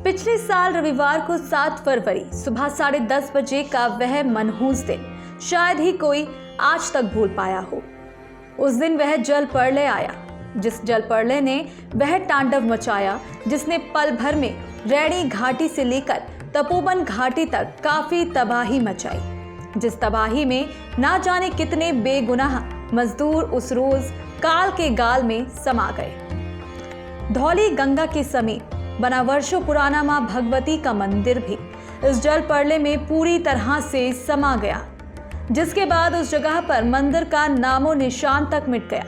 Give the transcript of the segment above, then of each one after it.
पिछले साल रविवार को 7 फरवरी सुबह 10:30 बजे का वह मनहूस दिन शायद ही कोई आज तक भूल पाया हो। उस दिन वह जल प्रलय आया, जिस जल प्रलय ने वह तांडव मचाया जिसने पल भर में रैणी घाटी से लेकर तपोवन घाटी तक काफी तबाही मचाई। जिस तबाही में ना जाने कितने बेगुनाह मजदूर उस रोज काल के गाल में समा गए। धौली गंगा के समीप बना वर्षों पुराना मां भगवती का मंदिर भी इस जल प्रलय में पूरी तरह से समा गया, जिसके बाद उस जगह पर मंदिर का नामो निशान तक मिट गया।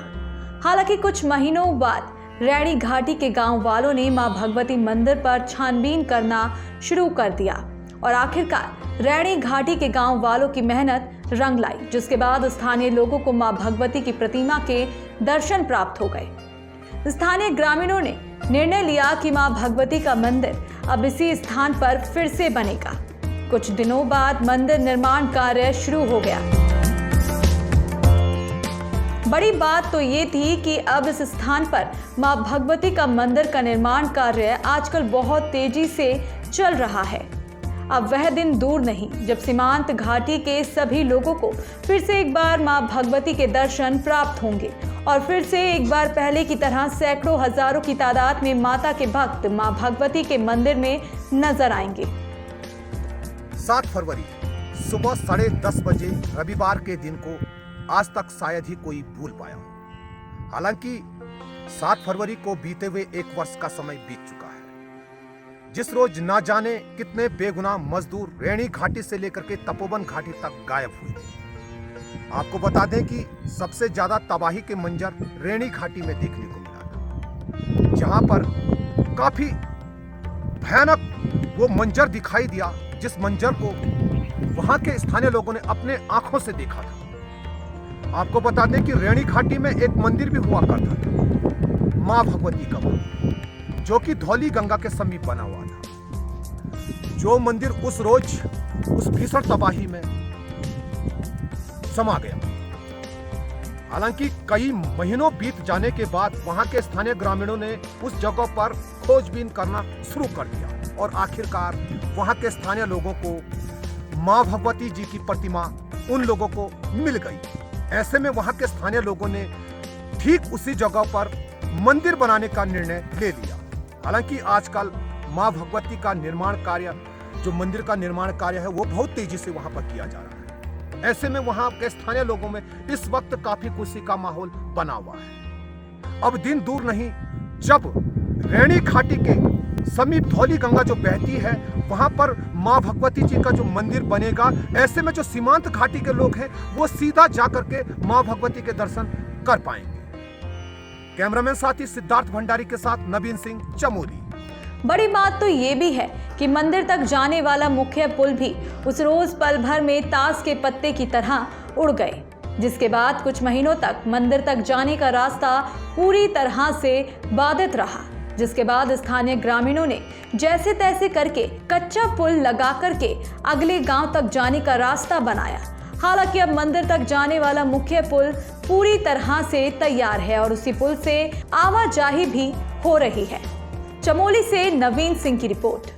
हालांकि कुछ महीनों बाद रैणी घाटी के गांव वालों ने मां भगवती मंदिर पर छानबीन करना शुरू कर दिया और आखिरकार रैणी घाटी के गांव वालों की मेहनत रंग लाई, जिसके बाद स्थानीय लोगों को मां भगवती की प्रतिमा के दर्शन प्राप्त हो गए। स्थानीय ग्रामीणों ने निर्णय लिया कि मां भगवती का मंदिर अब इसी स्थान पर फिर से बनेगा। कुछ दिनों बाद मंदिर निर्माण कार्य शुरू हो गया। बड़ी बात तो ये थी कि अब इस स्थान पर मां भगवती का मंदिर का निर्माण कार्य आजकल बहुत तेजी से चल रहा है। अब वह दिन दूर नहीं जब सीमांत घाटी के सभी लोगों को फिर से एक बार मां भगवती के दर्शन प्राप्त होंगे और फिर से एक बार पहले की तरह सैकड़ों हजारों की तादाद में माता के भक्त मां भगवती के मंदिर में नजर आएंगे। 7 फरवरी सुबह 10:30 बजे रविवार के दिन को आज तक शायद ही कोई भूल पाया हो। हालांकि 7 फरवरी को बीते हुए 1 वर्ष का समय बीत चुका है, जिस रोज ना जाने कितने बेगुनाह मजदूर रैणी घाटी से लेकर के तपोवन घाटी तक गायब हुए थे। आपको बता दें कि सबसे ज्यादा तबाही के मंजर रैणी घाटी में देखने को मिला था, जहां पर काफी भयानक वो मंजर दिखाई दिया, जिस मंजर को वहां के स्थानीय लोगों ने अपने आंखों से देखा था। आपको बता दें कि रैणी घाटी में एक मंदिर भी हुआ करता था, मां भगवती का मंदिर, जो कि धौली गंगा के समीप बना हुआ था। जो मंदिर उस रोज उस भीषण तबाही में समा गया। हालांकि कई महीनों बीत जाने के बाद वहां के स्थानीय ग्रामीणों ने उस जगह पर खोजबीन करना शुरू कर दिया और आखिरकार वहां के स्थानीय लोगों को मां भगवती जी की प्रतिमा उन लोगों को मिल गई। ऐसे में वहां के स्थानीय लोगों ने ठीक उसी जगह पर मंदिर बनाने का निर्णय ले लिया। हालांकि आजकल मां भगवती का निर्माण कार्य, जो मंदिर का निर्माण कार्य है, वो बहुत तेजी से वहां पर किया जा रहा है। ऐसे में वहां के स्थानीय लोगों में इस वक्त काफी खुशी का माहौल बना हुआ है। अब दिन दूर नहीं जब रैणी घाटी के समीप धौली गंगा जो बहती है, वहां पर मां भगवती जी का जो मंदिर बनेगा। ऐसे में जो सीमांत घाटी के लोग हैं वो सीधा जाकर के मां भगवती के दर्शन कर पाएंगे। कैमरामैन साथी सिद्धार्थ भंडारी के साथ नवीन सिंह, चमोली। बड़ी बात तो ये भी है कि मंदिर तक जाने वाला मुख्य पुल भी उस रोज पल भर में ताश के पत्ते की तरह उड़ गए, जिसके बाद कुछ महीनों तक मंदिर तक जाने का रास्ता पूरी तरह से बाधित रहा। जिसके बाद स्थानीय ग्रामीणों ने जैसे तैसे करके कच्चा पुल लगा करके अगले गांव तक जाने का रास्ता बनाया। हालांकि अब मंदिर तक जाने वाला मुख्य पुल पूरी तरह से तैयार है और उसी पुल से आवाजाही भी हो रही है। चमोली से नवीन सिंह की रिपोर्ट।